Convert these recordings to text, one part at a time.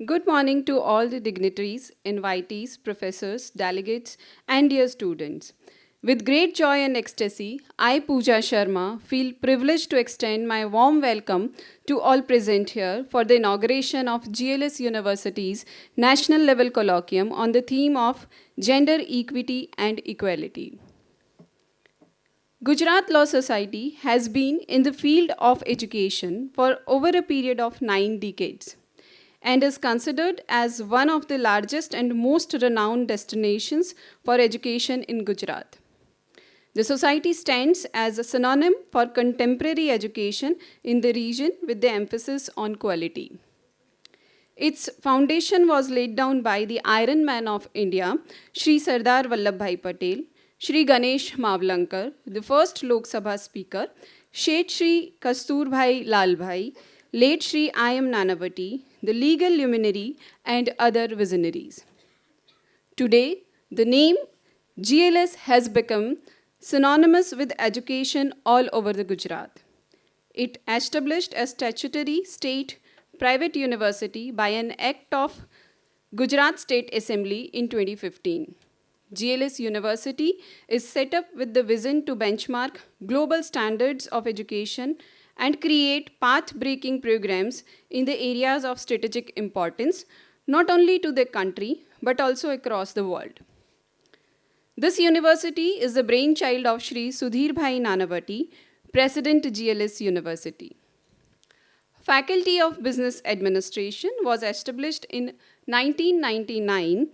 Good morning to all the dignitaries, invitees, professors, delegates, and dear students. With great joy and ecstasy, I, Pooja Sharma, feel privileged to extend my warm welcome to all present here for the inauguration of GLS University's National Level Colloquium on the theme of Gender Equity and Equality. Gujarat Law Society has been in the field of education for over a period of 9 decades and is considered as one of the largest and most renowned destinations for education in Gujarat. The society stands as a synonym for contemporary education in the region with the emphasis on quality. Its foundation was laid down by the Iron Man of India, Sri Sardar Vallabhbhai Patel, Sri Ganesh Mavlankar, the first Lok Sabha Speaker, Sheth Sri Kasturbhai Lalbhai, late Sri I. M. Nanavati, the legal luminary, and other visionaries. Today, the name GLS has become synonymous with education all over the Gujarat. It established a statutory state private university by an act of Gujarat State Assembly in 2015. GLS University is set up with the vision to benchmark global standards of education and create path-breaking programs in the areas of strategic importance, not only to the country, but also across the world. This university is the brainchild of Sri Sudhir Bhai Nanavati, President GLS University. Faculty of Business Administration was established in 1999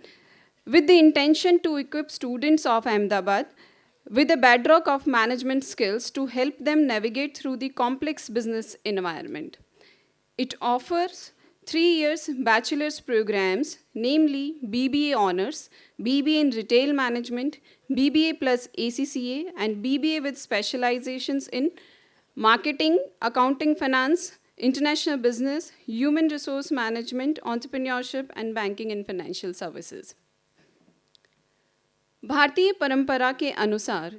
with the intention to equip students of Ahmedabad with a bedrock of management skills to help them navigate through the complex business environment. It offers 3 years bachelor's programs, namely BBA Honors, BBA in Retail Management, BBA plus ACCA, and BBA with specializations in Marketing, Accounting Finance, International Business, Human Resource Management, Entrepreneurship, and Banking and Financial Services. भारतीय परंपरा के अनुसार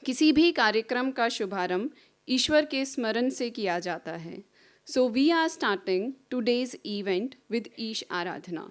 किसी भी कार्यक्रम का शुभारंभ ईश्वर के स्मरण से किया जाता है. So we are starting today's event with Ish Aradhana.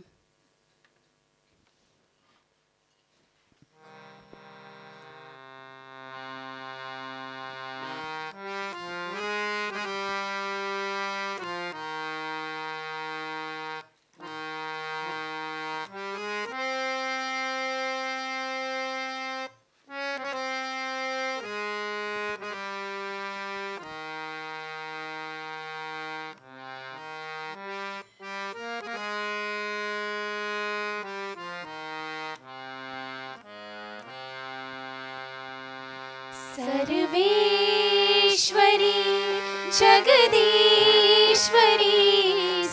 Sarveshwari Jagadishwari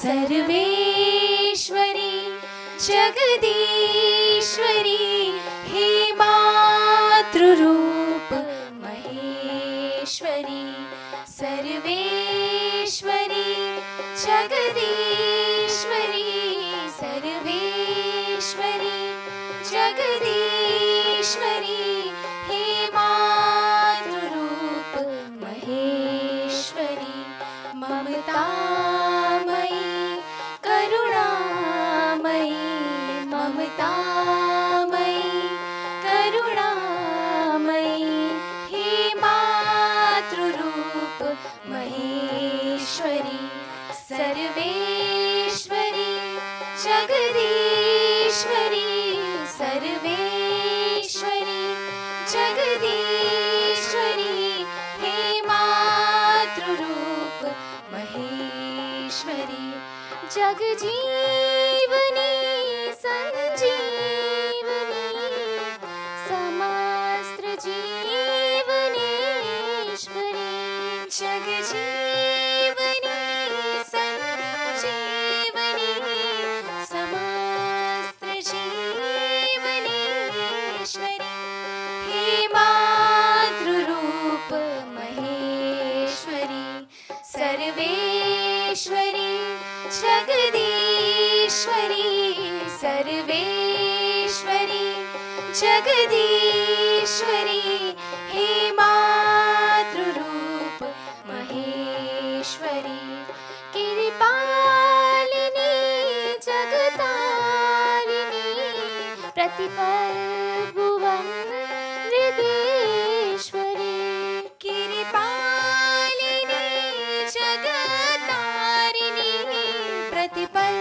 Sarveshwari Jagadishwari हे मातृरूप महेश्वरी सर्वेश्वरी जगदीश्वरी सर्वेश्वरी जगदीश्वरी हे मातृरूप महेश्वरी ममतामयी करुणामयी ममतामयी करुणामयी हे मातृरूप महेश्वरी सर्वेश्वरी जगदीश्वरी सर्वेश्वरी जगदीश्वरी हे मातृरूप महेश्वरी जगजीवनी संजीवनी समस्त्र जीवनेश्वरी जगजीवनी संजीवनी समस्त्र जीवनेश्वरी हे मातृरूप महेश्वरी सर्वेश्वरी जगदीश्वरी सर्वेश्वरी जगदीश्वरी हे मातृरूप महेश्वरी कृपालिनी प्रतिपल भुवन विदेश्वरी किरिपालिनी जगतारिणी प्रतिपल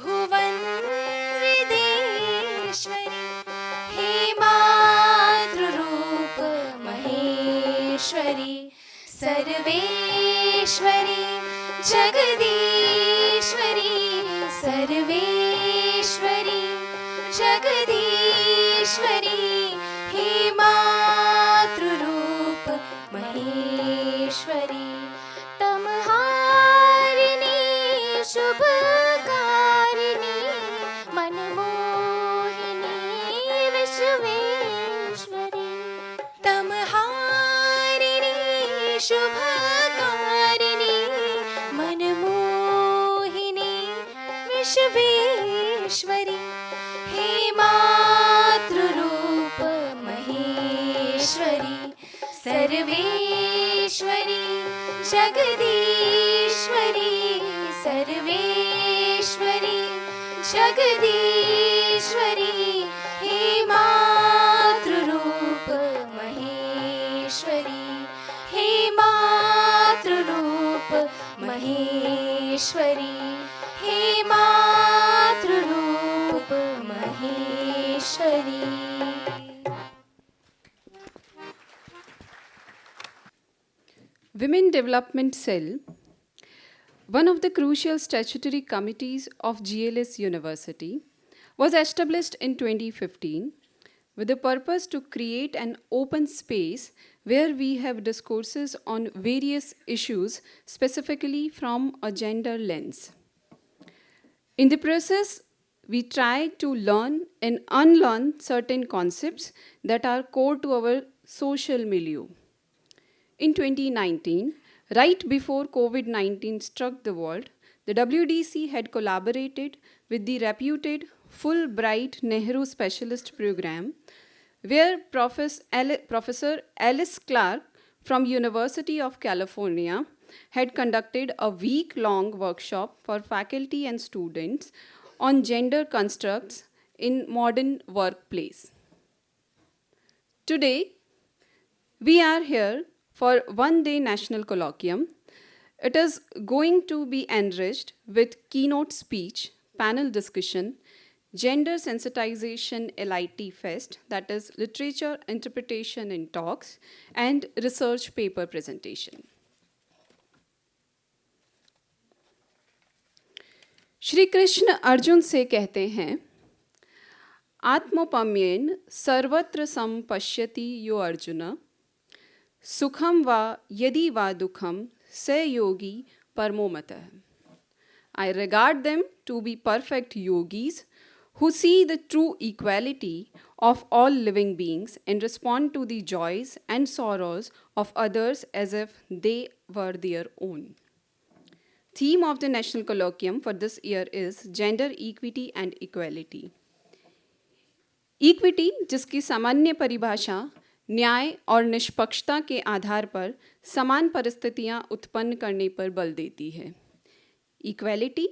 भुवन विदेश्वरी हे मातृरूप महेश्वरी सर्वेश्वरी जगदीश्वरी सर्वेश्वरी जगदीश्वरी हे मातृरूप महेश्वरी तमहारिणी शुभकारिणी मनमोहिनी विश्वेश्वरी तमहारिणी शुभकारिणी मनमोहिनी विश्वेश्वरी हे मातृरूप महेश्वरी सर्वेश्वरी जगदीश्वरी सर्वेश्वरी जगदीश्वरी हे मातृरूप महेश्वरी हे मातृरूप महेश्वरी हे मातृरूप Maheshwari Women Development Cell, one of the crucial statutory committees of GLS University, was established in 2015 with the purpose to create an open space where we have discourses on various issues specifically from a gender lens. In the process, we try to learn and unlearn certain concepts that are core to our social milieu. In 2019, right before COVID-19 struck the world, the WDC had collaborated with the reputed Fulbright Nehru Specialist Program, where Professor Alice Clark from University of California had conducted a week-long workshop for faculty and students on gender constructs in modern workplace. Today, we are here for one-day national colloquium. It is going to be enriched with keynote speech, panel discussion, gender sensitization LIT fest, that is literature interpretation in talks, and research paper presentation. Shri Krishna Arjun से कहते हैं, आत्मोपम्येन सर्वत्र संपश्यति यो अर्जुन, सुखम वा यदि वा दुखम स योगी परमो मतः. I regard them to be perfect yogis who see the true equality of all living beings and respond to the joys and sorrows of others as if they were their own. Theme of the National Colloquium for this year is Gender Equity and Equality. Equity, जिसकी सामान्य परिभाषा न्याय और निष्पक्षता के आधार पर समान परिस्थितियां उत्पन्न करने पर बल देती है. इक्वेलिटी,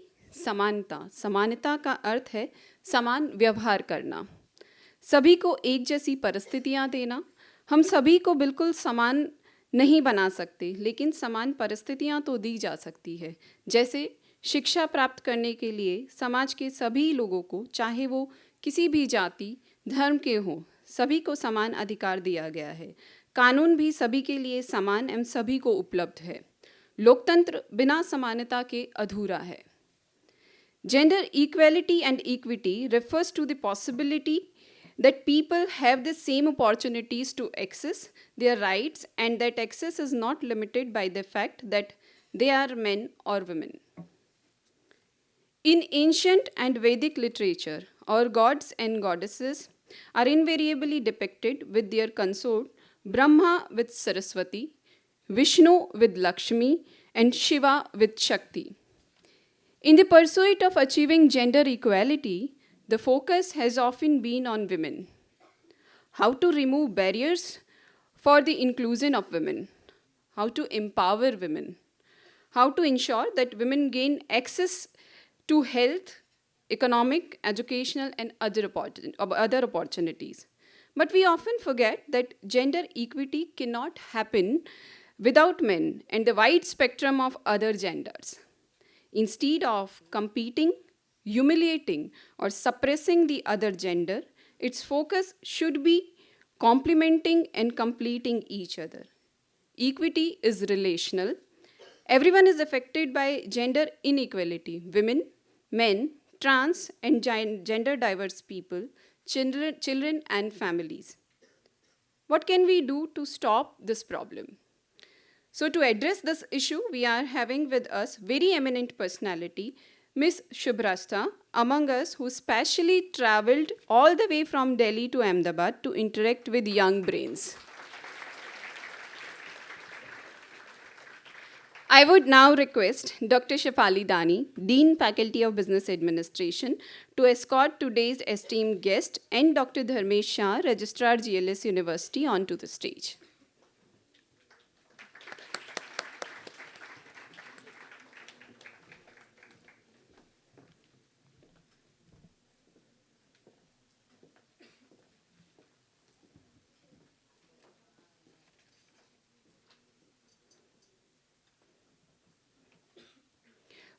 समानता. समानता का अर्थ है समान व्यवहार करना, सभी को एक जैसी परिस्थितियां देना. हम सभी को बिल्कुल समान नहीं बना सकते, लेकिन समान परिस्थितियां तो दी जा सकती है. जैसे शिक्षा प्राप्त करने के लिए समाज के सभी लोगों को, चाहे वो किसी भी जाति धर्म के हों, सभी को समान अधिकार दिया गया है. कानून भी सभी के लिए समान एवं सभी को उपलब्ध है. लोकतंत्र बिना समानता के अधूरा है. Gender equality and equity refers to the possibility that people have the same opportunities to access their rights and that access is not limited by the fact that they are men or women. In ancient and Vedic literature, our gods and goddesses are invariably depicted with their consort Brahma with Saraswati, Vishnu with Lakshmi, and Shiva with Shakti. In the pursuit of achieving gender equality, the focus has often been on women. How to remove barriers for the inclusion of women, how to empower women, how to ensure that women gain access to health, economic, educational, and other opportunities. But we often forget that gender equity cannot happen without men and the wide spectrum of other genders. Instead of competing, humiliating, or suppressing the other gender, its focus should be complementing and completing each other. Equity is relational. Everyone is affected by gender inequality: women, men, trans, and gender diverse people, children, and families. What can we do to stop this problem? So, to address this issue, we are having with us very eminent personality, Miss Shubhrastha, among us, who specially traveled all the way from Delhi to Ahmedabad to interact with young brains. I would now request Dr. Shefali Dani, Dean Faculty of Business Administration, to escort today's esteemed guest and Dr. Dharmesh Shah, Registrar GLS University, onto the stage.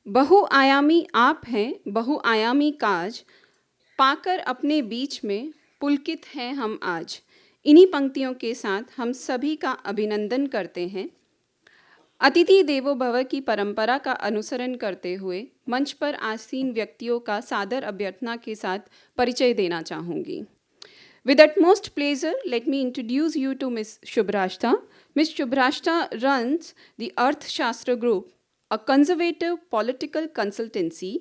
बहुआयामी आप हैं, बहुआयामी काज, पाकर अपने बीच में पुलकित हैं हम आज। इन्हीं पंक्तियों के साथ हम सभी का अभिनंदन करते हैं। अतिथि देवो भव की परंपरा का अनुसरण करते हुए मंच पर आसीन व्यक्तियों का सादर अभ्यर्थना के साथ परिचय देना चाहूँगी। With utmost pleasure, let me introduce you to Ms. Shubhrastha. Ms. Shubhrastha runs the Arth Shastra Group, a conservative political consultancy.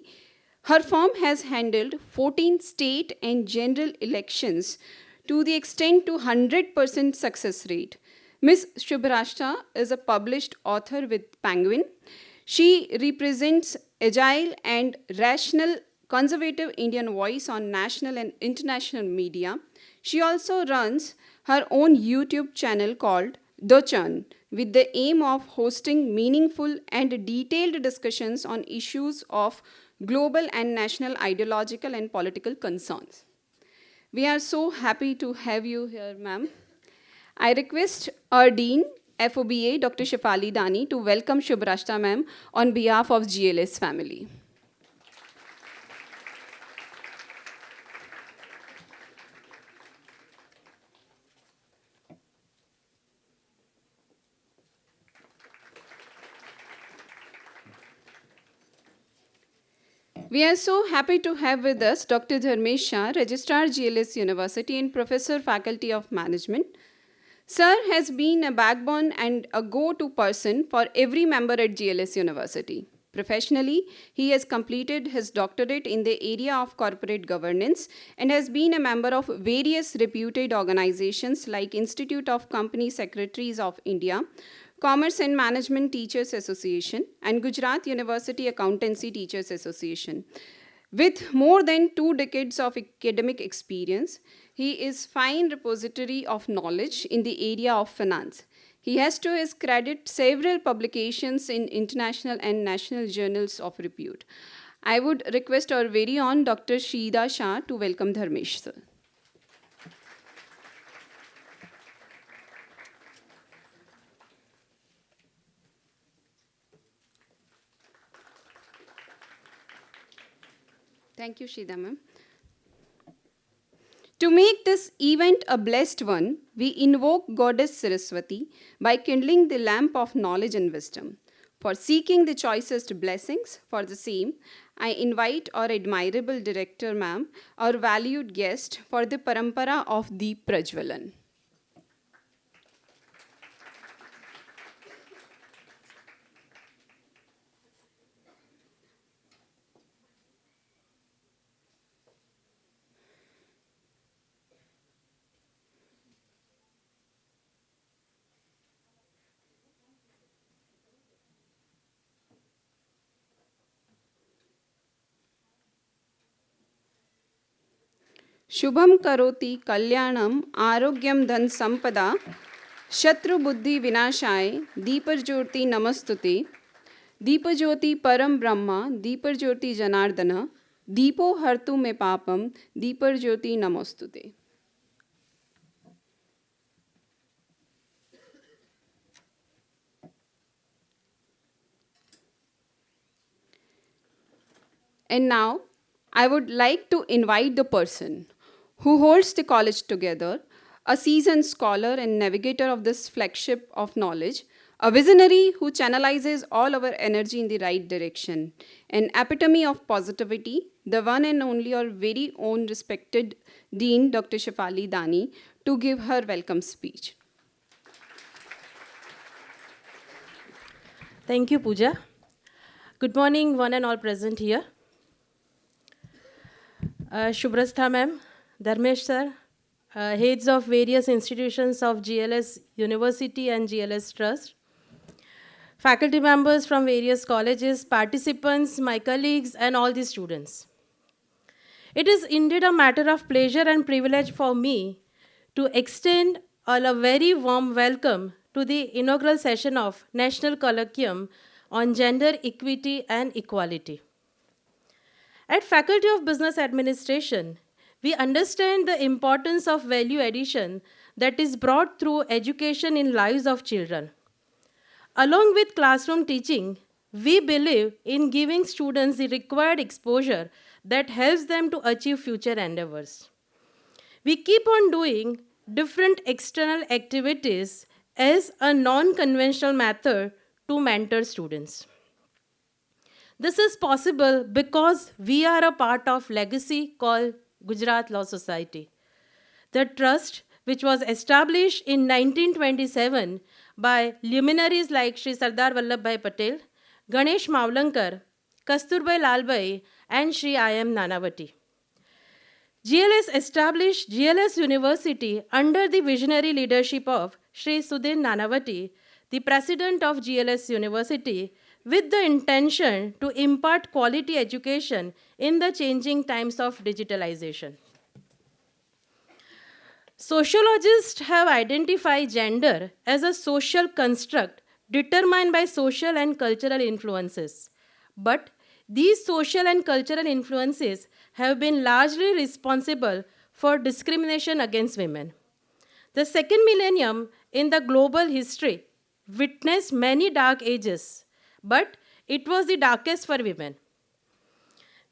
Her firm has handled 14 state and general elections to the extent to 100% success rate. Ms. Shubhrastha is a published author with Penguin. She represents agile and rational conservative Indian voice on national and international media. She also runs her own YouTube channel called The Churn, with the aim of hosting meaningful and detailed discussions on issues of global and national ideological and political concerns. We are so happy to have you here, ma'am. I request our Dean, FOBA, Dr. Shefali Dani, to welcome Shubhrastha ma'am on behalf of GLS family. We are so happy to have with us Dr. Dharmesh Shah, Registrar GLS University and Professor Faculty of Management. Sir has been a backbone and a go-to person for every member at GLS University. Professionally, he has completed his doctorate in the area of corporate governance and has been a member of various reputed organizations like Institute of Company Secretaries of India, Commerce and Management Teachers Association, and Gujarat University Accountancy Teachers Association. With more than 2 decades of academic experience, he is fine repository of knowledge in the area of finance. He has to his credit several publications in international and national journals of repute. I would request our very own Dr. Shida Shah to welcome Dharmesh sir. Thank you, Shida ma'am. To make this event a blessed one, we invoke Goddess Saraswati by kindling the lamp of knowledge and wisdom. For seeking the choicest blessings for the same, I invite our admirable director ma'am, our valued guest, for the parampara of Deep Prajwalan. Shubham करोति कल्याणम आरोग्यम धन संपदा शत्रु बुद्धि विनाशाय दीपज्योति नमस्तुते दीपज्योति परम ब्रह्म Deepjyoti Janardan Deepo hartu me papam, Deepar Jyoti namostute. And now, I would like to invite the person who holds the college together, a seasoned scholar and navigator of this flagship of knowledge, a visionary who channelizes all our energy in the right direction, an epitome of positivity, the one and only our very own respected Dean, Dr. Shafali Dani, to give her welcome speech. Thank you, Pooja. Good morning, one and all present here. Shubhrastha ma'am, Dharmesh sir, heads of various institutions of GLS University and GLS Trust, faculty members from various colleges, participants, my colleagues, and all the students. It is indeed a matter of pleasure and privilege for me to extend all a very warm welcome to the inaugural session of National Colloquium on Gender Equity and Equality. At Faculty of Business Administration, we understand the importance of value addition that is brought through education in lives of children. Along with classroom teaching, we believe in giving students the required exposure that helps them to achieve future endeavors. We keep on doing different external activities as a non-conventional method to mentor students. This is possible because we are a part of legacy called Gujarat Law Society. The trust, which was established in 1927 by luminaries like Sri Sardar Vallabhbhai Patel, Ganesh Mavlankar, Kasturbai Lalbai, and Sri I.M. Nanavati. GLS established GLS University under the visionary leadership of Sri Sudhin Nanavati, the president of GLS University, with the intention to impart quality education in the changing times of digitalization. Sociologists have identified gender as a social construct determined by social and cultural influences. But these social and cultural influences have been largely responsible for discrimination against women. The second millennium in the global history witnessed many dark ages, but it was the darkest for women.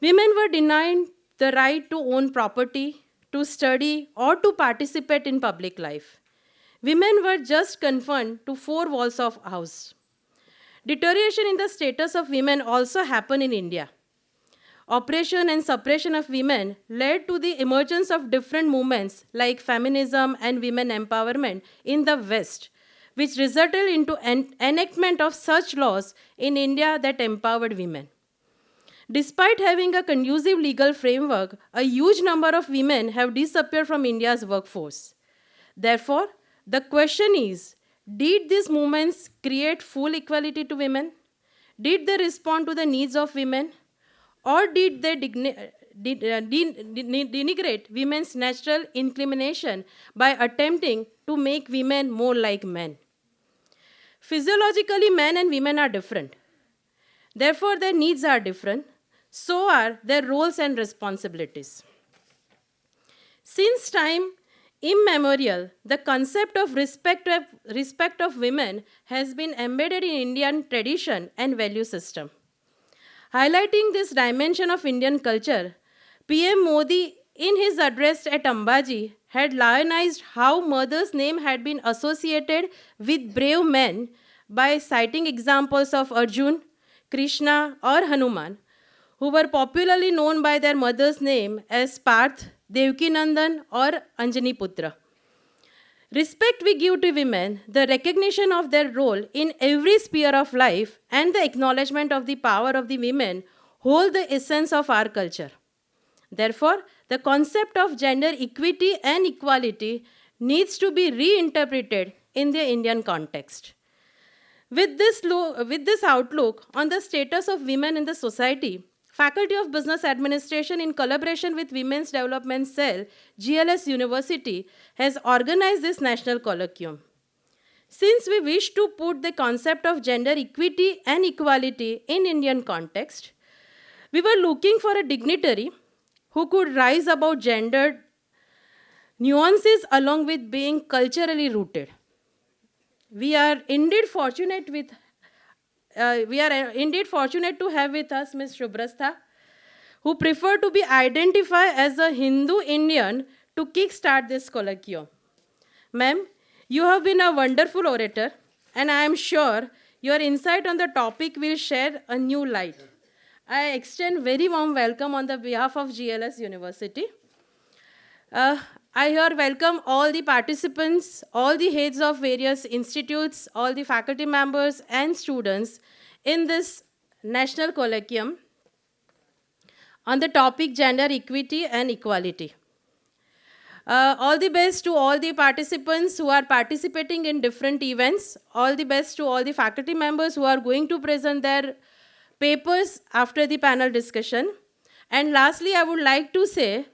Women were denied the right to own property, to study, or to participate in public life. Women were just confined to four walls of house. Deterioration in the status of women also happened in India. Oppression and suppression of women led to the emergence of different movements like feminism and women empowerment in the West, which resulted into enactment of such laws in India that empowered women. Despite having a conducive legal framework, a huge number of women have disappeared from India's workforce. Therefore, the question is, did these movements create full equality to women? Did they respond to the needs of women? Or did they denigrate women's natural inclination by attempting to make women more like men? Physiologically, men and women are different. Therefore, their needs are different. So are their roles and responsibilities. Since time immemorial, the concept of respect of women has been embedded in Indian tradition and value system. Highlighting this dimension of Indian culture, PM Modi, in his address at Ambaji, had lionized how mother's name had been associated with brave men by citing examples of Arjun, Krishna, or Hanuman, who were popularly known by their mother's name as Parth, Devkinandan, or Anjani Putra. Respect we give to women, the recognition of their role in every sphere of life, and the acknowledgement of the power of the women hold the essence of our culture. Therefore, the concept of gender equity and equality needs to be reinterpreted in the Indian context. With this outlook on the status of women in the society, Faculty of Business Administration, in collaboration with Women's Development Cell, GLS University, has organized this national colloquium. Since we wish to put the concept of gender equity and equality in Indian context, We were looking for a dignitary who could rise above gendered nuances along with being culturally rooted. We are indeed fortunate with indeed fortunate to have with us Ms. Shubhrastha, who prefer to be identified as a Hindu Indian to kickstart this colloquium. Ma'am, you have been a wonderful orator, and I am sure your insight on the topic will shed a new light. I extend very warm welcome on the behalf of GLS University. I here welcome all the participants, all the heads of various institutes, all the faculty members and students in this national colloquium on the topic gender equity and equality. All the best to all the participants who are participating in different events. All the best to all the faculty members who are going to present their papers after the panel discussion. And lastly, I would like to say,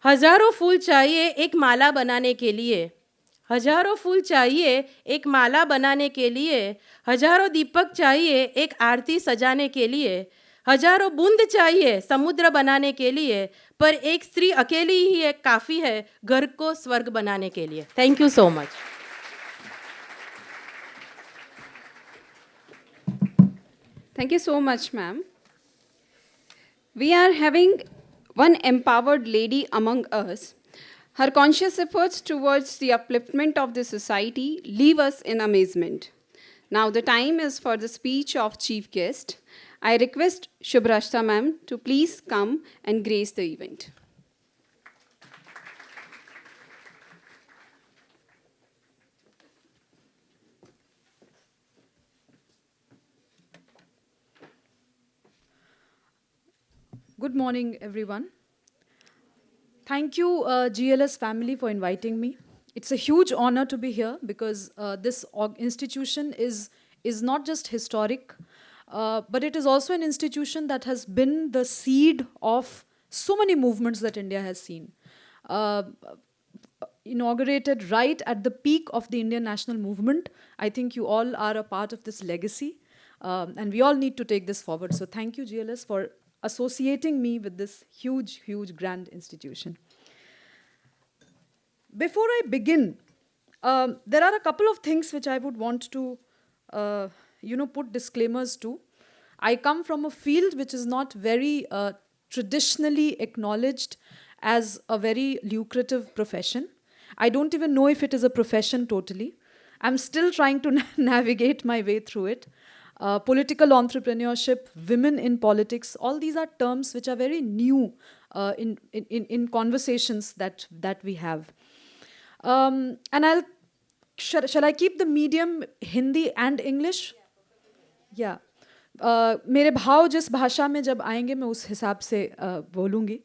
हजारों फूल चाहिए एक माला बनाने के लिए, हजारों फूल चाहिए एक माला बनाने के लिए, हजारों दीपक चाहिए एक आरती सजाने के लिए, हजारों बूंद चाहिए समुद्र बनाने के लिए, पर एक स्त्री अकेली ही एक काफ़ी है घर को स्वर्ग बनाने के लिए. Thank you so much. Thank you so much, ma'am. We are having one empowered lady among us. Her conscious efforts towards the upliftment of the society leave us in amazement. Now the time is for the speech of chief guest. I request Shubhrastha ma'am to please come and grace the event. Good morning, everyone. Thank you, GLS family, for inviting me. It's a huge honor to be here because this institution is not just historic, but it is also an institution that has been the seed of so many movements that India has seen. Inaugurated right at the peak of the Indian national movement. I think you all are a part of this legacy, and we all need to take this forward. So thank you, GLS, for associating me with this huge, huge, grand institution. Before I begin, there are a couple of things which I would want to, put disclaimers to. I come from a field which is not very traditionally acknowledged as a very lucrative profession. I don't even know if it is a profession totally. I'm still trying to navigate my way through it. Political entrepreneurship, women in politics, all these are terms which are very new in conversations that we have. And shall I keep the medium Hindi and English? Yeah. मेरे भाव जिस भाषा में जब आएंगे मैं उस हिसाब से बोलूँगी.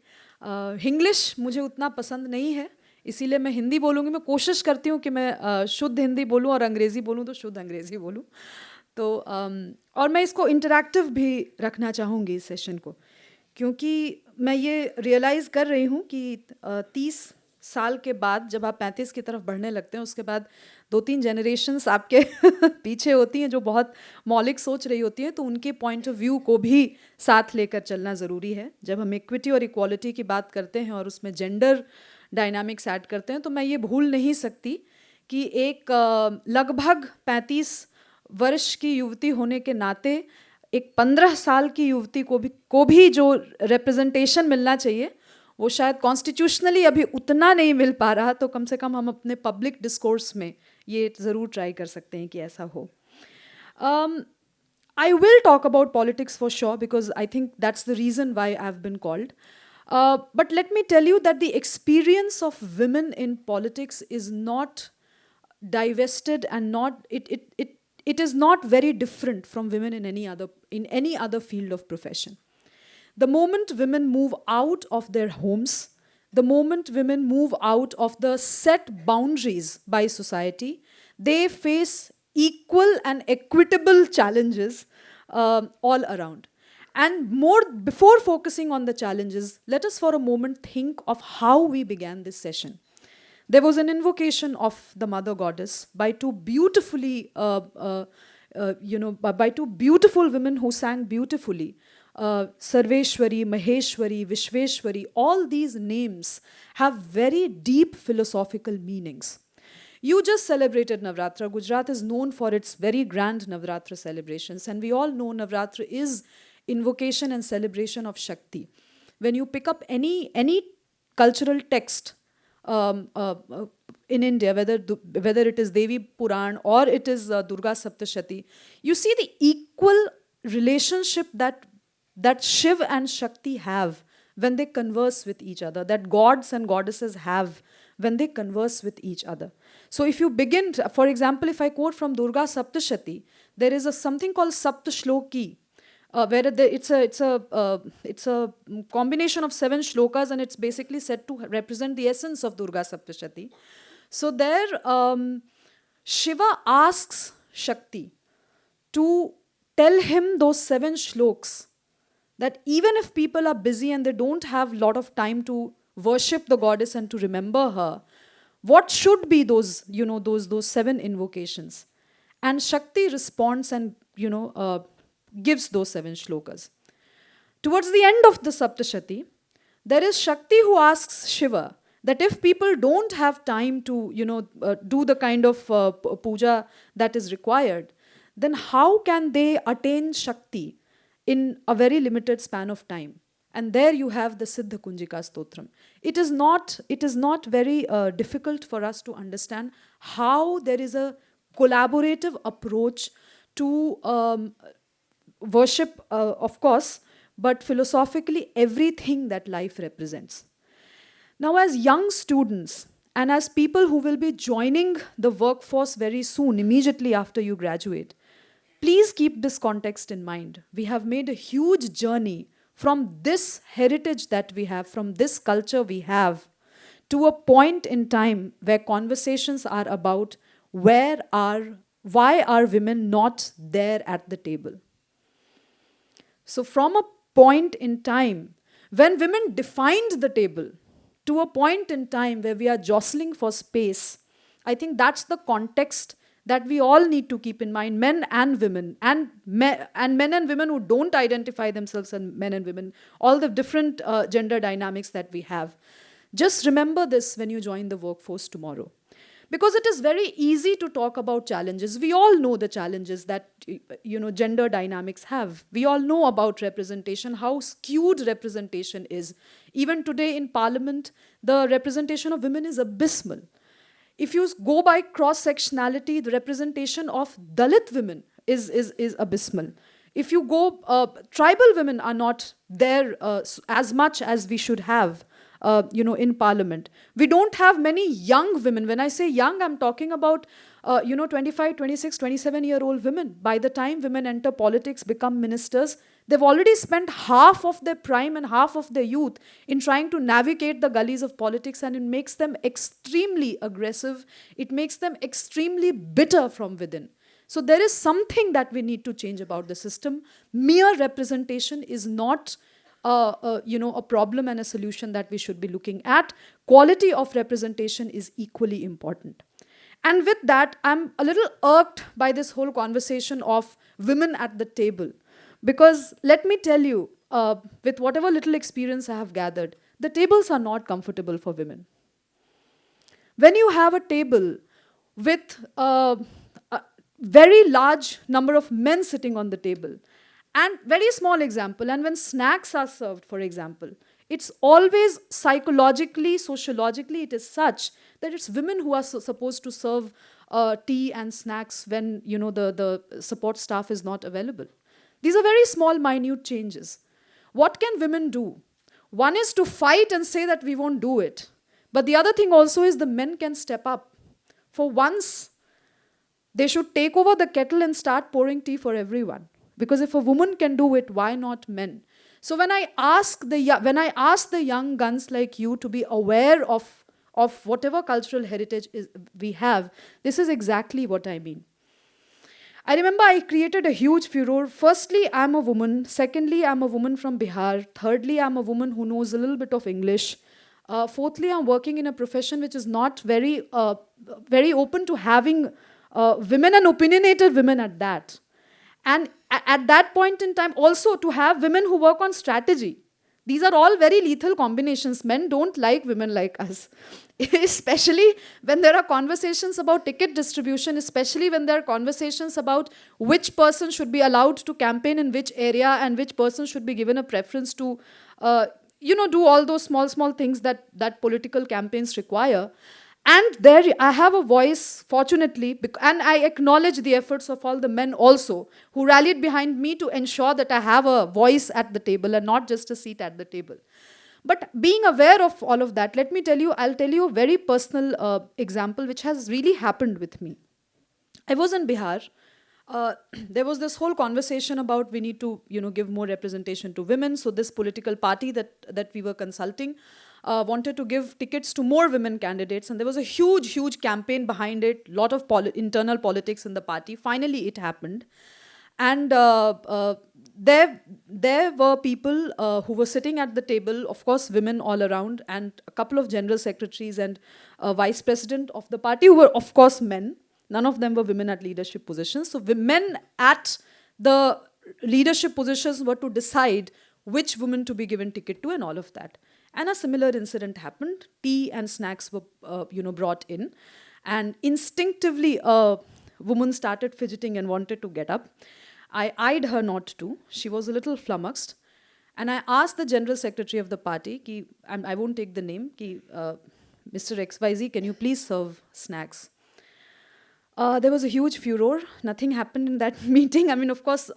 इंग्लिश मुझे उतना पसंद नहीं है, इसीलिए मैं हिंदी बोलूँगी. मैं कोशिश करती हूँ कि मैं शुद्ध हिंदी बोलूँ और अंग्रेज़ी बोलूँ तो शुद्ध अंग्रेज़ी बोलूँ. तो और मैं इसको इंटरैक्टिव भी रखना चाहूँगी इस सेशन को, क्योंकि मैं ये रियलाइज़ कर रही हूँ कि 30 साल के बाद जब आप 35 की तरफ बढ़ने लगते हैं, उसके बाद 2-3 जनरेशन्स आपके पीछे होती हैं जो बहुत मौलिक सोच रही होती हैं, तो उनके पॉइंट ऑफ व्यू को भी साथ लेकर चलना ज़रूरी है. जब हम इक्विटी और इक्वालिटी की बात करते हैं और उसमें जेंडर डायनामिक्स ऐड करते हैं, तो मैं ये भूल नहीं सकती कि एक लगभग 35 वर्ष की युवती होने के नाते एक 15 साल की युवती को भी जो रिप्रेजेंटेशन मिलना चाहिए वो शायद कॉन्स्टिट्यूशनली अभी उतना नहीं मिल पा रहा. तो कम से कम हम अपने पब्लिक डिस्कोर्स में ये ज़रूर ट्राई कर सकते हैं कि ऐसा हो. I will talk about politics for sure because I think that's the reason why I've been called. But let me tell you that the experience of women in politics is not divested and it is not very different from women in any other field of profession. The moment women move out of their homes, the moment women move out of the set boundaries by society, they face equal and equitable challenges all around. And before focusing on the challenges, let us for a moment think of how we began this session. There was an invocation of the Mother Goddess by two beautiful women who sang beautifully Sarveshwari, Maheshwari, Vishveshwari, all these names have very deep philosophical meanings. You just celebrated Navratra. Gujarat is known for its very grand Navratra celebrations, and we all know Navratra is invocation and celebration of Shakti. When you pick up any cultural text in India, whether it is Devi Puran or it is Durga Saptashati, you see the equal relationship that Shiv and Shakti have when they converse with each other, that gods and goddesses have when they converse with each other. So if you begin, for example, if I quote from Durga Saptashati, there is something called Saptashloki, where it's a combination of 7 shlokas, and it's basically said to represent the essence of Durga Saptashati. So there, Shiva asks Shakti to tell him those 7 shloks, that even if people are busy and they don't have a lot of time to worship the goddess and to remember her, what should be those, those 7 invocations? And Shakti responds and, gives those 7 shlokas. Towards the end of the Saptashati, there is Shakti who asks Shiva that if people don't have time to, do the kind of puja that is required, then how can they attain Shakti in a very limited span of time? And there you have the Siddha Kunjika Stotram. It is not very difficult for us to understand how there is a collaborative approach to worship, of course, but philosophically everything that life represents. Now, as young students and as people who will be joining the workforce very soon, immediately after you graduate, please keep this context in mind. We have made a huge journey from this heritage that we have, from this culture we have, to a point in time where conversations are about why are women not there at the table? So from a point in time when women defined the table to a point in time where we are jostling for space, I think that's the context that we all need to keep in mind, men and women, and men and women who don't identify themselves as men and women, all the different gender dynamics that we have. Just remember this when you join the workforce tomorrow. Because it is very easy to talk about challenges. We all know the challenges that gender dynamics have. We all know about representation, how skewed representation is. Even today in Parliament, the representation of women is abysmal. If you go by cross-sectionality, the representation of Dalit women is abysmal. If you go, tribal women are not there as much as we should have, in Parliament. We don't have many young women. When I say young, I'm talking about, 25, 26, 27-year-old women. By the time women enter politics, become ministers, they've already spent half of their prime and half of their youth in trying to navigate the gullies of politics, and it makes them extremely aggressive. It makes them extremely bitter from within. So there is something that we need to change about the system. Mere representation is not a problem and a solution that we should be looking at. Quality of representation is equally important. And with that, I'm a little irked by this whole conversation of women at the table. Because let me tell you, with whatever little experience I have gathered, the tables are not comfortable for women. When you have a table with a very large number of men sitting on the table, and very small example, and when snacks are served, for example, it's always psychologically, sociologically, it is such that it's women who are supposed to serve tea and snacks when the support staff is not available. These are very small, minute changes. What can women do? One is to fight and say that we won't do it. But the other thing also is the men can step up. For once, they should take over the kettle and start pouring tea for everyone. Because if a woman can do it, why not men? So when I ask the young guns like you to be aware of whatever cultural heritage we have, this is exactly what I mean. I remember I created a huge furor. Firstly, I'm a woman. Secondly, I'm a woman from Bihar. Thirdly, I'm a woman who knows a little bit of English. Fourthly, I'm working in a profession which is not very open to having women and opinionated women at that. And at that point in time, also to have women who work on strategy. These are all very lethal combinations. Men don't like women like us. Especially when there are conversations about ticket distribution, especially when there are conversations about which person should be allowed to campaign in which area and which person should be given a preference to, do all those small, small things that political campaigns require. And there I have a voice, fortunately, and I acknowledge the efforts of all the men also who rallied behind me to ensure that I have a voice at the table and not just a seat at the table. But being aware of all of that, I'll tell you a very personal example which has really happened with me. I was in Bihar. There was this whole conversation about we need to, give more representation to women. So this political party that we were consulting wanted to give tickets to more women candidates, and there was a huge, huge campaign behind it. Lot of internal politics in the party. Finally, it happened, and there were people who were sitting at the table. Of course, women all around, and a couple of general secretaries and vice president of the party who were, of course, men. None of them were women at leadership positions. So men at the leadership positions were to decide which woman to be given ticket to and all of that. And a similar incident happened. Tea and snacks were, brought in. And instinctively, a woman started fidgeting and wanted to get up. I eyed her not to. She was a little flummoxed. And I asked the general secretary of the party, I won't take the name, Mr. XYZ, can you please serve snacks? There was a huge furor. Nothing happened in that meeting. I mean, of course,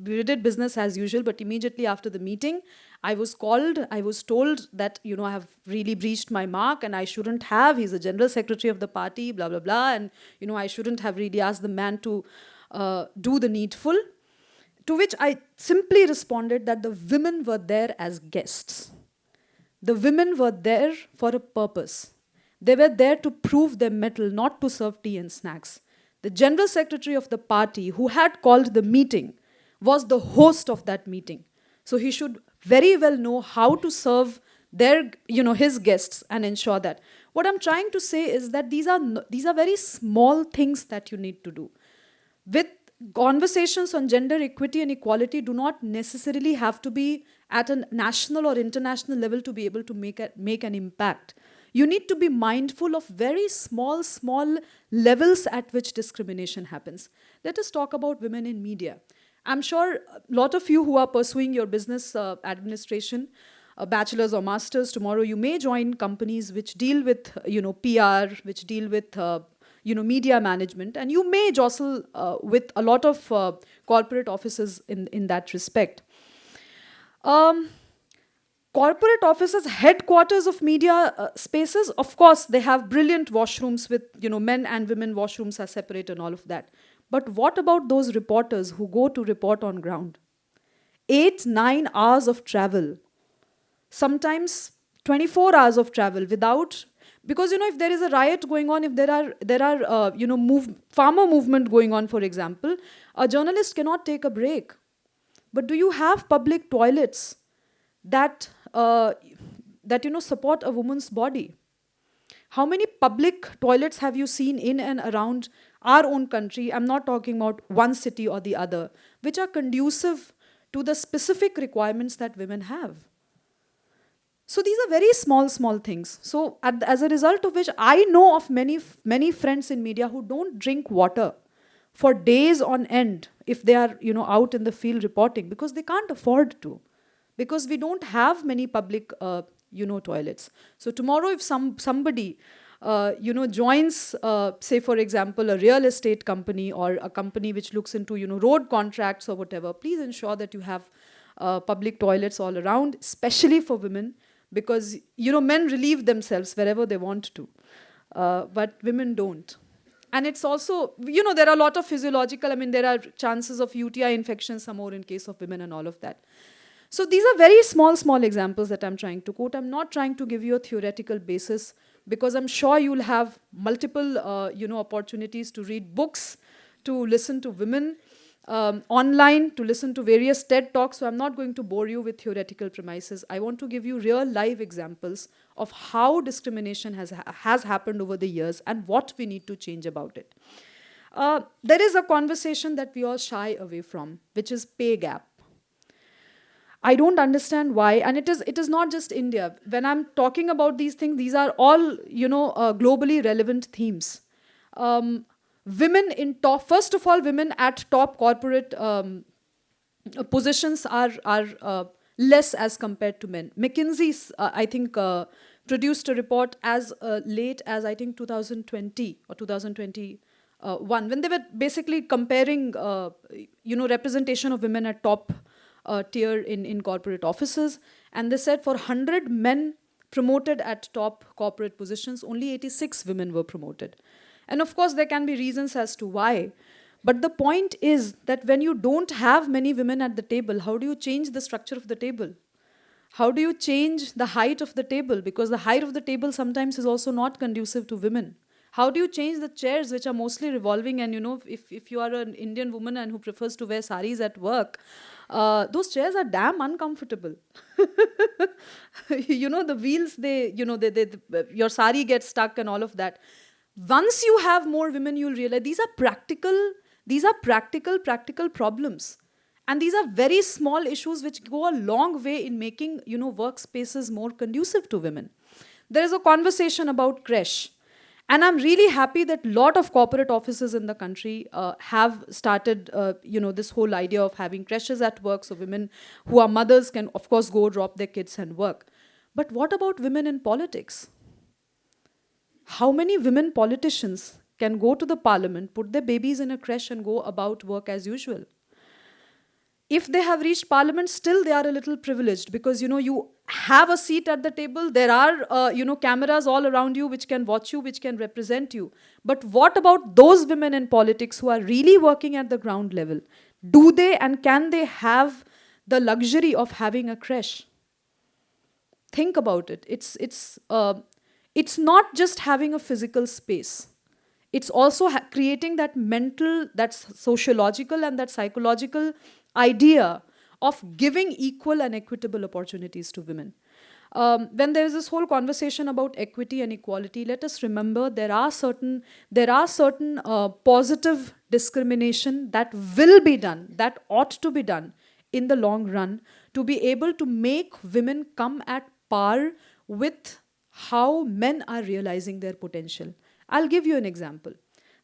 we did business as usual, but immediately after the meeting, I was called. I was told that, I have really breached my mark and I shouldn't have. He's the general secretary of the party, blah, blah, blah. And, I shouldn't have really asked the man to do the needful. To which I simply responded that the women were there as guests. The women were there for a purpose. They were there to prove their mettle, not to serve tea and snacks. The general secretary of the party, who had called the meeting, was the host of that meeting. So he should very well know how to serve his guests and ensure that. What I'm trying to say is that these are very small things that you need to do. With conversations on gender equity and equality do not necessarily have to be at a national or international level to be able to make an impact. You need to be mindful of very small, small levels at which discrimination happens. Let us talk about women in media. I'm sure a lot of you who are pursuing your business administration, bachelor's or master's, tomorrow you may join companies which deal with, PR, which deal with, media management, and you may jostle with a lot of corporate offices in that respect. Corporate offices, headquarters of media spaces, of course, they have brilliant washrooms with, men and women washrooms are separate and all of that. But what about those reporters who go to report on ground? 8-9 hours of travel, sometimes 24 hours of travel without, because, if there is a riot going on, if there are farmer movement going on, for example, a journalist cannot take a break. But do you have public toilets that support a woman's body? How many public toilets have you seen in and around our own country? I'm not talking about one city or the other, which are conducive to the specific requirements that women have. So these are very small, small things. So as a result of which, I know of many, many friends in media who don't drink water for days on end if they are, out in the field reporting, because they can't afford to. Because we don't have many public, toilets. So tomorrow, if somebody, joins, say, for example, a real estate company or a company which looks into, road contracts or whatever, please ensure that you have public toilets all around, especially for women, because, men relieve themselves wherever they want to, but women don't. And it's also, there are a lot of physiological, there are chances of UTI infections, some more in case of women and all of that. So these are very small, small examples that I'm trying to quote. I'm not trying to give you a theoretical basis, because I'm sure you'll have multiple, opportunities to read books, to listen to women online, to listen to various TED Talks. So I'm not going to bore you with theoretical premises. I want to give you real live examples of how discrimination has happened over the years and what we need to change about it. There is a conversation that we all shy away from, which is pay gap. I don't understand why, and it is not just India. When I'm talking about these things, these are all globally relevant themes. Women in top, first of all, women at top corporate positions are less as compared to men. McKinsey, I think, produced a report as late as I think 2020 or 2021, when they were basically comparing, representation of women at top tier in corporate offices, and they said for 100 men promoted at top corporate positions, only 86 women were promoted. And of course, there can be reasons as to why. But the point is that when you don't have many women at the table, how do you change the structure of the table? How do you change the height of the table? Because the height of the table sometimes is also not conducive to women. How do you change the chairs, which are mostly revolving? And if you are an Indian woman and who prefers to wear saris at work, those chairs are damn uncomfortable. The wheels, your sari gets stuck and all of that. Once you have more women, you'll realize these are practical problems. And these are very small issues which go a long way in making, workspaces more conducive to women. There is a conversation about creche. And I'm really happy that a lot of corporate offices in the country have started, this whole idea of having creches at work, so women who are mothers can, of course, go drop their kids and work. But what about women in politics? How many women politicians can go to the parliament, put their babies in a creche and go about work as usual? If they have reached parliament, still they are a little privileged because, you have a seat at the table. There are, cameras all around you which can watch you, which can represent you. But what about those women in politics who are really working at the ground level? Do they and can they have the luxury of having a creche? Think about it. It's not just having a physical space. It's also creating that mental, that sociological and that psychological idea of giving equal and equitable opportunities to women. When there is this whole conversation about equity and equality, let us remember there are certain positive discrimination that will be done, that ought to be done in the long run to be able to make women come at par with how men are realizing their potential. I'll give you an example.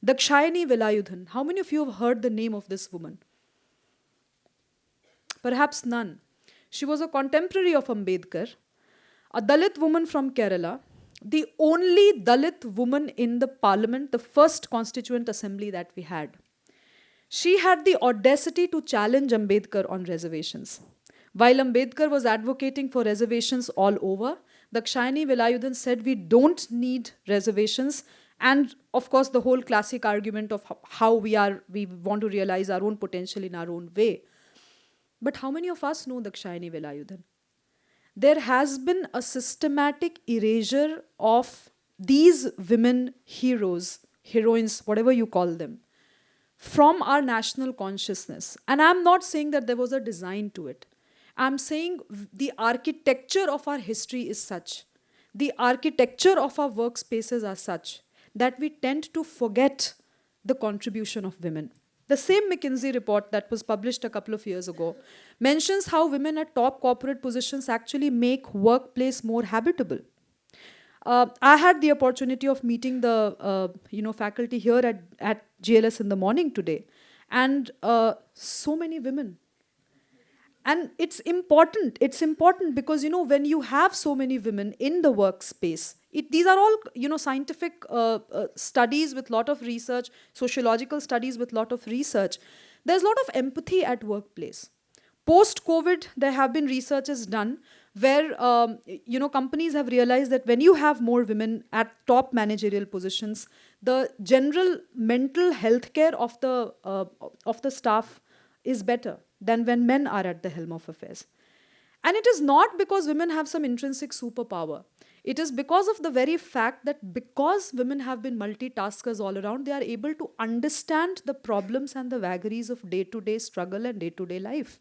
Dakshayani Velayudhan. How many of you have heard the name of this woman? Perhaps none. She was a contemporary of Ambedkar, a Dalit woman from Kerala, the only Dalit woman in the parliament, the first constituent assembly that we had. She had the audacity to challenge Ambedkar on reservations. While Ambedkar was advocating for reservations all over, Dakshayani Velayudhan said we don't need reservations. And of course, the whole classic argument of how we want to realize our own potential in our own way. But how many of us know Dakshayani Velayudhan? There has been a systematic erasure of these women heroes, heroines, whatever you call them, from our national consciousness. And I'm not saying that there was a design to it. I'm saying the architecture of our history is such, the architecture of our workspaces are such, that we tend to forget the contribution of women. The same McKinsey report that was published a couple of years ago mentions how women at top corporate positions actually make workplace more habitable. I had the opportunity of meeting the faculty here at GLS in the morning today, and so many women. And it's important because, when you have so many women in the workspace, these are all, scientific studies with lot of research, sociological studies with lot of research. There's a lot of empathy at workplace. Post-COVID, there have been researches done where, companies have realized that when you have more women at top managerial positions, the general mental health care of the staff is better than when men are at the helm of affairs. And it is not because women have some intrinsic superpower. It is because of the very fact that because women have been multitaskers all around, they are able to understand the problems and the vagaries of day-to-day struggle and day-to-day life.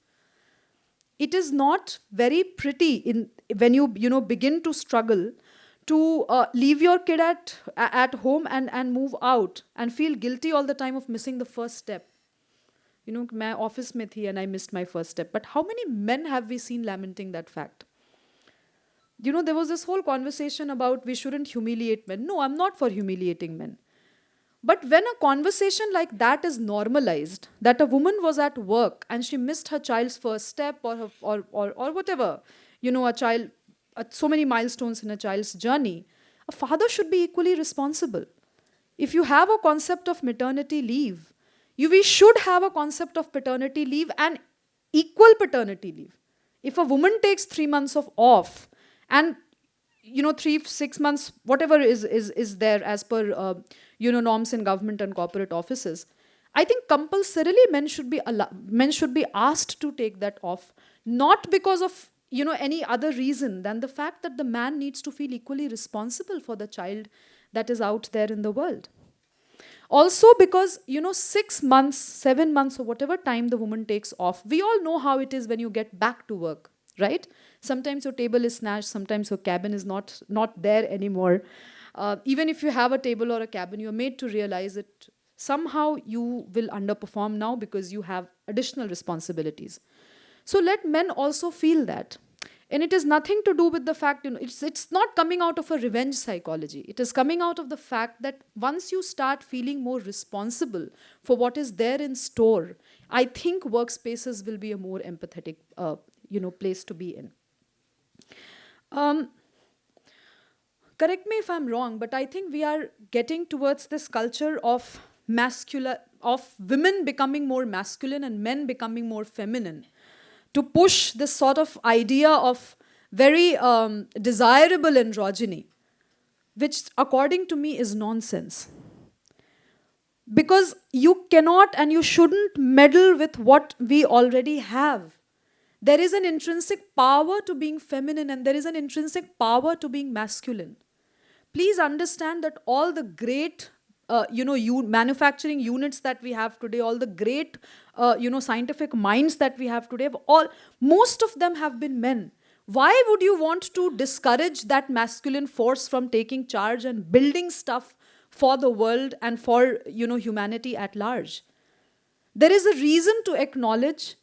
It is not very pretty when you begin to struggle to leave your kid at home and move out and feel guilty all the time of missing the first step. You know, my office mein thi and I missed my first step. But how many men have we seen lamenting that fact? You know, there was this whole conversation about we shouldn't humiliate men. No, I'm not for humiliating men. But when a conversation like that is normalized, that a woman was at work and she missed her child's first step or whatever, you know, a child, so many milestones in a child's journey, a father should be equally responsible. If you have a concept of maternity leave, we should have a concept of paternity leave and equal paternity leave. If a woman takes 3 months of off and 3 6 months whatever is there as per norms in government and corporate offices, I think compulsorily men should be asked to take that off, not because of any other reason than the fact that the man needs to feel equally responsible for the child that is out there in the world. Also because 6 months 7 months or whatever time the woman takes off, we all know how it is when you get back to work, right? Sometimes your table is snatched, sometimes your cabin is not there anymore. Even if you have a table or a cabin, you're made to realize that somehow you will underperform now because you have additional responsibilities. So let men also feel that. And it is nothing to do with the fact, it's not coming out of a revenge psychology. It is coming out of the fact that once you start feeling more responsible for what is there in store, I think workspaces will be a more empathetic, place to be in. Correct me if I'm wrong, but I think we are getting towards this culture of women becoming more masculine and men becoming more feminine, to push this sort of idea of very desirable androgyny, which according to me is nonsense. Because you cannot and you shouldn't meddle with what we already have. There is an intrinsic power to being feminine and there is an intrinsic power to being masculine. Please understand that all the great manufacturing units that we have today, all the great scientific minds that we have today, most of them have been men. Why would you want to discourage that masculine force from taking charge and building stuff for the world and for humanity at large? There is a reason to acknowledge.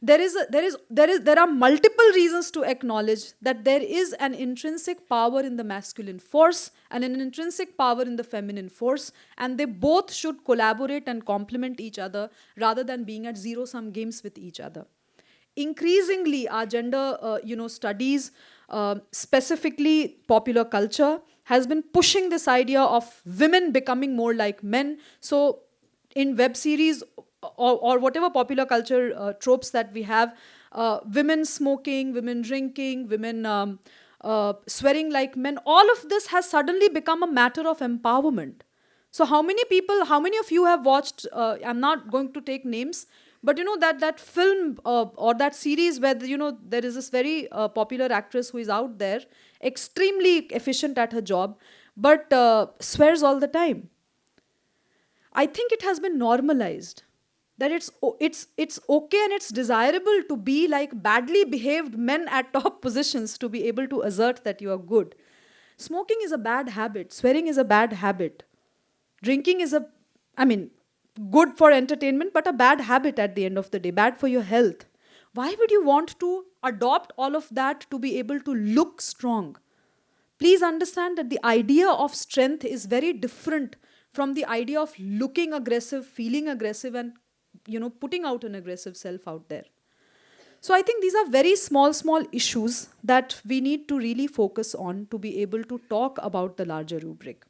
There are multiple reasons to acknowledge that there is an intrinsic power in the masculine force and an intrinsic power in the feminine force, and they both should collaborate and complement each other rather than being at zero-sum games with each other. Increasingly, our gender studies, specifically popular culture, has been pushing this idea of women becoming more like men. So in web series or whatever popular culture tropes that we have, women smoking, women drinking, women swearing like men, all of this has suddenly become a matter of empowerment. So how many of you have watched, I'm not going to take names, but that film or that series where there is this very popular actress who is out there, extremely efficient at her job, but swears all the time. I think it has been normalized that it's okay and it's desirable to be like badly behaved men at top positions to be able to assert that you are good. Smoking is a bad habit. Swearing is a bad habit. Drinking is good for entertainment, but a bad habit at the end of the day, bad for your health. Why would you want to adopt all of that to be able to look strong? Please understand that the idea of strength is very different from the idea of looking aggressive, feeling aggressive, and putting out an aggressive self out there. So I think these are very small issues that we need to really focus on to be able to talk about the larger rubric.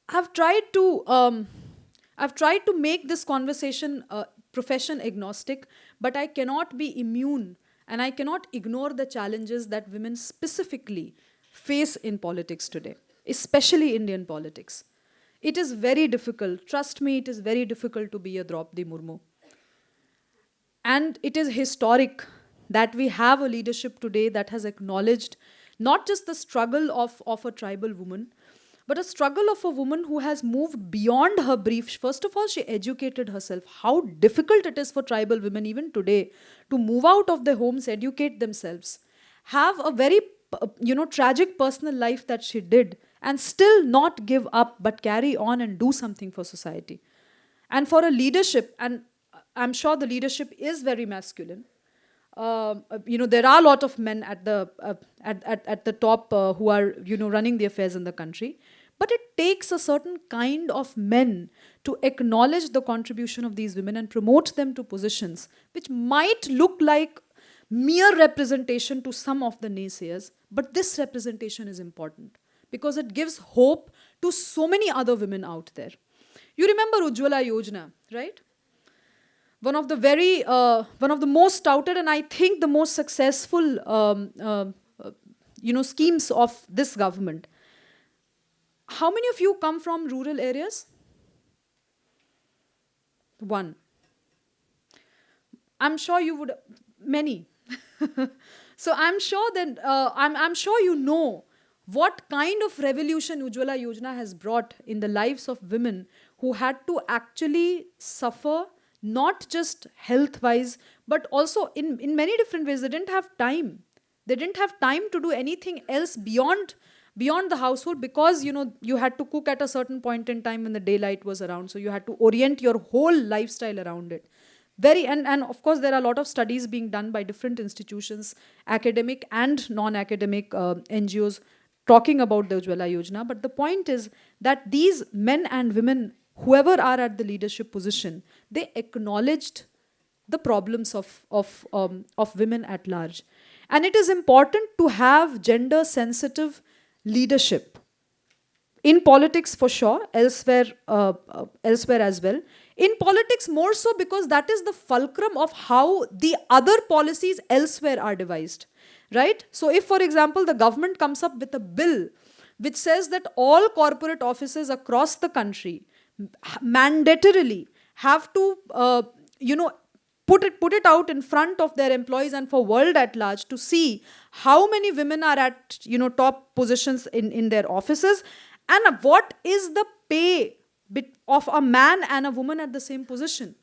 I've tried to make this conversation profession agnostic, but I cannot be immune and I cannot ignore the challenges that women specifically face in politics today, especially Indian politics. It is very difficult. Trust me, it is very difficult to be a Draupadi Murmu. And it is historic that we have a leadership today that has acknowledged not just the struggle of a tribal woman, but a struggle of a woman who has moved beyond her brief. First of all, she educated herself. How difficult it is for tribal women even today to move out of their homes, educate themselves, have a very tragic personal life that she did, and still not give up but carry on and do something for society. And for a leadership, and I'm sure the leadership is very masculine. There are a lot of men at the top who are running the affairs in the country, but it takes a certain kind of men to acknowledge the contribution of these women and promote them to positions which might look like mere representation to some of the naysayers, but this representation is important because it gives hope to so many other women out there. You remember Ujjwala Yojana, right? One of the most touted and I think the most successful schemes of this government. How many of you come from rural areas? One. I'm sure you would, many. So I'm sure that I'm sure you know what kind of revolution Ujjwala Yojana has brought in the lives of women who had to actually suffer, not just health-wise, but also in many different ways. They didn't have time. They didn't have time to do anything else beyond the household because you had to cook at a certain point in time when the daylight was around. So you had to orient your whole lifestyle around it. And of course there are a lot of studies being done by different institutions, academic and non-academic NGOs, talking about the Ujjwala Yojana. But the point is that these men and women, whoever are at the leadership position, they acknowledged the problems of women at large. And it is important to have gender sensitive leadership in politics for sure, elsewhere as well. In politics more so because that is the fulcrum of how the other policies elsewhere are devised, right? So if, for example, the government comes up with a bill which says that all corporate offices across the country mandatorily have to, put it out in front of their employees and for world at large to see how many women are at top positions in their offices and what is the pay of a man and a woman at the same position.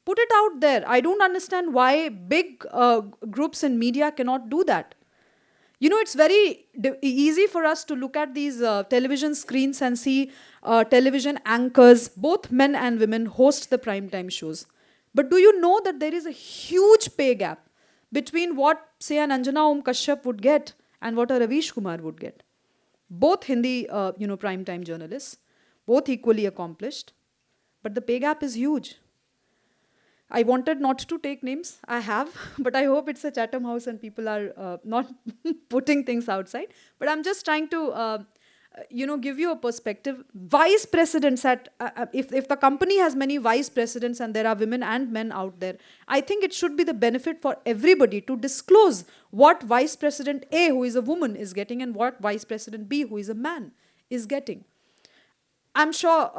Put it out there. I don't understand why big groups in media cannot do that. It's very easy for us to look at these television screens and see television anchors, both men and women, host the primetime shows. But do you know that there is a huge pay gap between what, say, an Anjana Om Kashyap would get and what a Ravish Kumar would get? Both Hindi, primetime journalists, both equally accomplished, but the pay gap is huge. I wanted not to take names. I have, but I hope it's a Chatham House and people are not putting things outside. But I'm just trying to, give you a perspective. Vice presidents if the company has many vice presidents and there are women and men out there, I think it should be the benefit for everybody to disclose what Vice President A, who is a woman, is getting and what Vice President B, who is a man, is getting. I'm sure,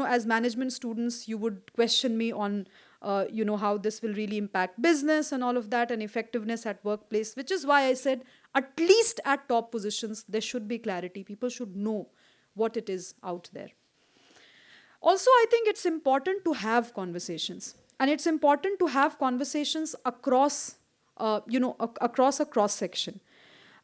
as management students, you would question me on, how this will really impact business and all of that and effectiveness at workplace, which is why I said at least at top positions, there should be clarity. People should know what it is out there. Also, I think it's important to have conversations. And it's important to have conversations across, across a cross-section.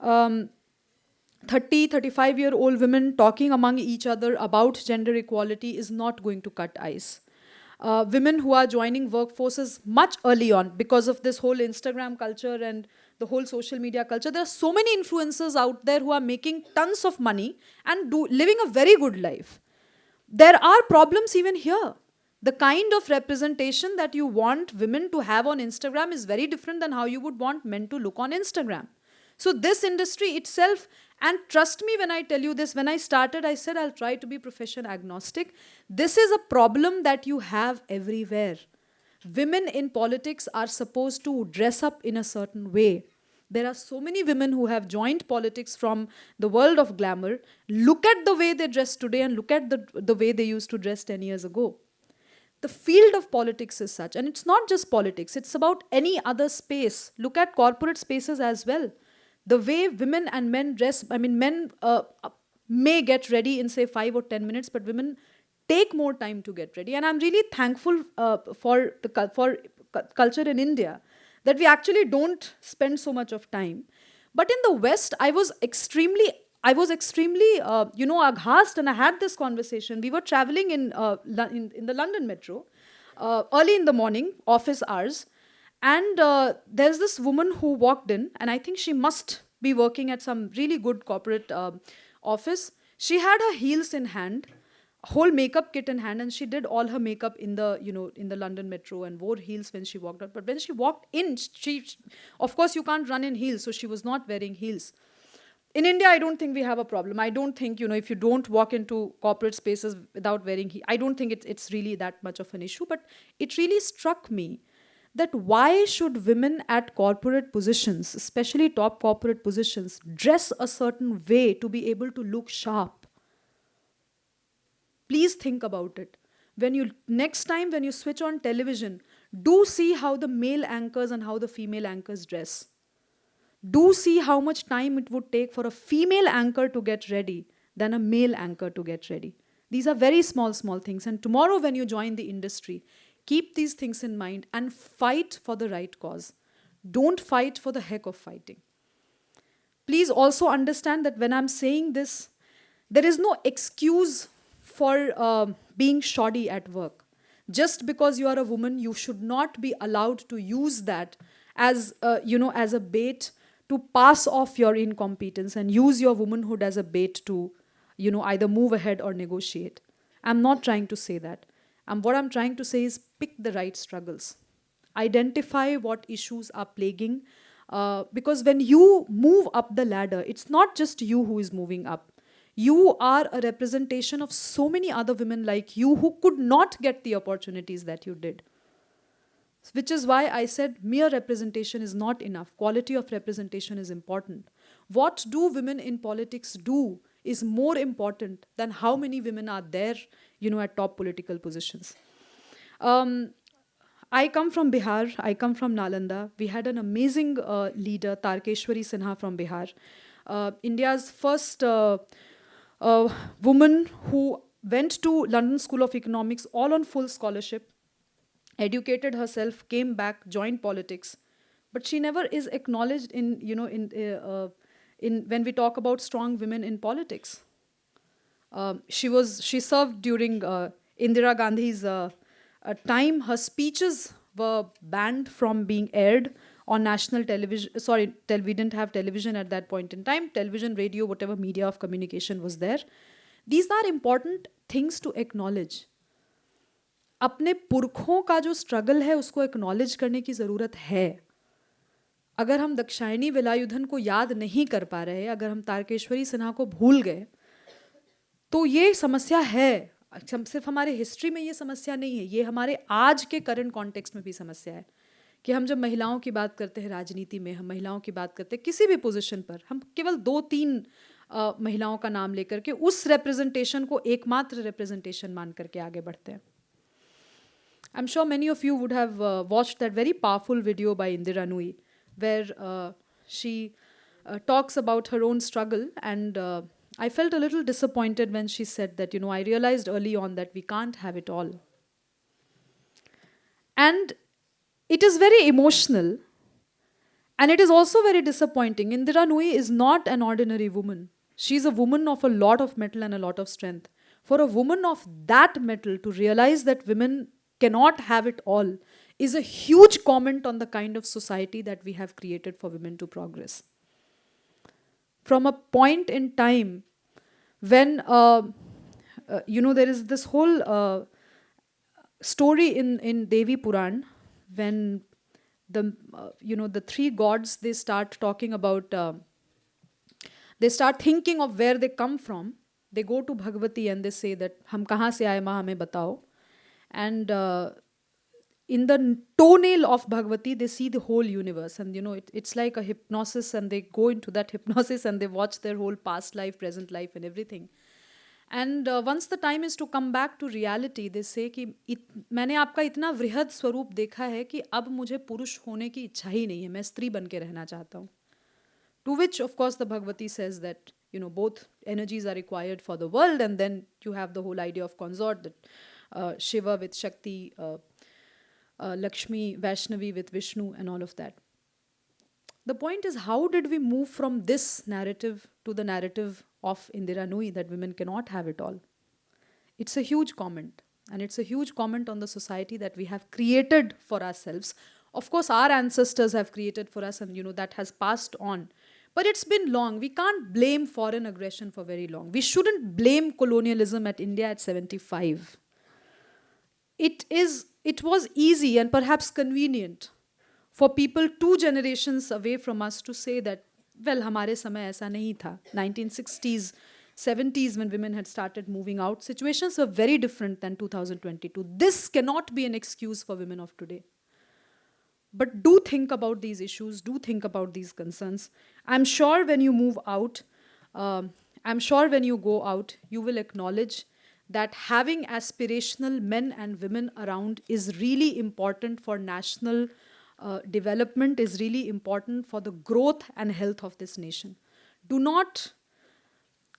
35-year-old women talking among each other about gender equality is not going to cut ice. Women who are joining workforces much early on because of this whole Instagram culture and the whole social media culture. There are so many influencers out there who are making tons of money and living a very good life. There are problems even here. The kind of representation that you want women to have on Instagram is very different than how you would want men to look on Instagram. So this industry itself, and trust me when I tell you this, when I started, I said I'll try to be profession agnostic. This is a problem that you have everywhere. Women in politics are supposed to dress up in a certain way. There are so many women who have joined politics from the world of glamour. Look at the way they dress today and look at the way they used to dress 10 years ago. The field of politics is such, and it's not just politics, it's about any other space. Look at corporate spaces as well. The way women and men dress, men may get ready in say 5 or 10 minutes, but women take more time to get ready. And I'm really thankful for culture in India that we actually don't spend so much of time. But in the West, I was extremely, aghast, and I had this conversation. We were traveling in the London metro, early in the morning, office hours, and there's this woman who walked in, and I think she must be working at some really good corporate office. She had her heels in hand, whole makeup kit in hand, and she did all her makeup in the London metro and wore heels when she walked out. But when she walked in, she of course you can't run in heels, so she was not wearing heels. In India, I don't think we have a problem. I don't think, if you don't walk into corporate spaces without wearing heels, I don't think it's really that much of an issue. But it really struck me that why should women at corporate positions, especially top corporate positions, dress a certain way to be able to look sharp? Please think about it. Next time when you switch on television, do see how the male anchors and how the female anchors dress. Do see how much time it would take for a female anchor to get ready than a male anchor to get ready. These are very small, small things. And tomorrow, when you join the industry, keep these things in mind and fight for the right cause. Don't fight for the heck of fighting. Please also understand that when I'm saying this, there is no excuse for being shoddy at work. Just because you are a woman, you should not be allowed to use that as a bait to pass off your incompetence, and use your womanhood as a bait to either move ahead or negotiate. I'm not trying to say that. What I'm trying to say is pick the right struggles. Identify what issues are plaguing. Because when you move up the ladder, it's not just you who is moving up. You are a representation of so many other women like you who could not get the opportunities that you did. Which is why I said mere representation is not enough. Quality of representation is important. What do women in politics do is more important than how many women are there, at top political positions. I come from Bihar. I come from Nalanda. We had an amazing leader, Tarkeshwari Sinha from Bihar. India's first woman who went to London School of Economics all on full scholarship, educated herself, came back, joined politics, but she never is acknowledged in when we talk about strong women in politics. She served during Indira Gandhi's time. Her speeches were banned from being aired on national television. Sorry, we didn't have television at that point in time. Television, radio, whatever media of communication was there. These are important things to acknowledge. अपने पुरखों का जो struggle है उसको acknowledge करने की ज़रूरत है. अगर हम दक्षायनी वेलायुधन को याद नहीं कर पा रहे, अगर हम तारकेश्वरी सिन्हा को भूल गए, तो ये समस्या है. सिर्फ हमारे हिस्ट्री में ये समस्या नहीं है, ये हमारे आज के करंट कॉन्टेक्स्ट में भी समस्या है कि हम जब महिलाओं की बात करते हैं राजनीति में, हम महिलाओं की बात करते हैं किसी भी पोजीशन पर, हम केवल 2-3 महिलाओं का नाम लेकर के उस रिप्रेजेंटेशन को एकमात्र रिप्रेजेंटेशन मान करके आगे बढ़ते हैं. I'm sure many of you would have watched that very powerful video by Indira Nui, where she talks about her own struggle. And I felt a little disappointed when she said that, I realized early on that we can't have it all. And it is very emotional. And it is also very disappointing. Indira Nui is not an ordinary woman. She's a woman of a lot of mettle and a lot of strength. For a woman of that mettle to realize that women cannot have it all is a huge comment on the kind of society that we have created for women to progress. From a point in time when, there is this whole story in Devi Puran, when the 3 gods, they start talking about, they start thinking of where they come from. They go to Bhagavati and they say that, "Hum kahan se aaye maa, hame batao." And in the toenail of Bhagavati, they see the whole universe. And, it's like a hypnosis, and they go into that hypnosis and they watch their whole past life, present life, and everything. And once the time is to come back to reality, they say कि मैंने आपका इतना वृहद स्वरूप देखा है कि अब मुझे पुरुष होने की इच्छा ही नहीं है, मैं स्त्री बन के रहना चाहता हूँ. To which, of course, the Bhagavati says that, both energies are required for the world, and then you have the whole idea of consort, that Shiva with Shakti, Lakshmi, Vaishnavi with Vishnu, and all of that. The point is, how did we move from this narrative to the narrative of Indira Nui that women cannot have it all? It's a huge comment. And it's a huge comment on the society that we have created for ourselves. Of course, our ancestors have created for us, and that has passed on. But it's been long. We can't blame foreign aggression for very long. We shouldn't blame colonialism at India at 75. It was easy and perhaps convenient for people 2 generations away from us to say that, well, हमारे समय ऐसा नहीं था. 1960s, 70s, when women had started moving out, situations were very different than 2022. This cannot be an excuse for women of today. But do think about these issues, do think about these concerns. I'm sure when you move out, I'm sure when you go out, you will acknowledge that having aspirational men and women around is really important for national development, is really important for the growth and health of this nation. Do not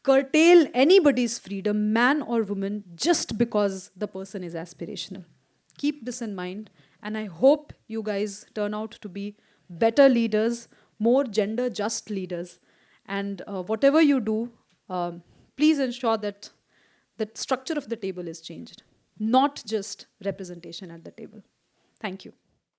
curtail anybody's freedom, man or woman, just because the person is aspirational. Keep this in mind, and I hope you guys turn out to be better leaders, more gender just leaders. And whatever you do, please ensure that the structure of the table is changed, not just representation at the table. Thank you.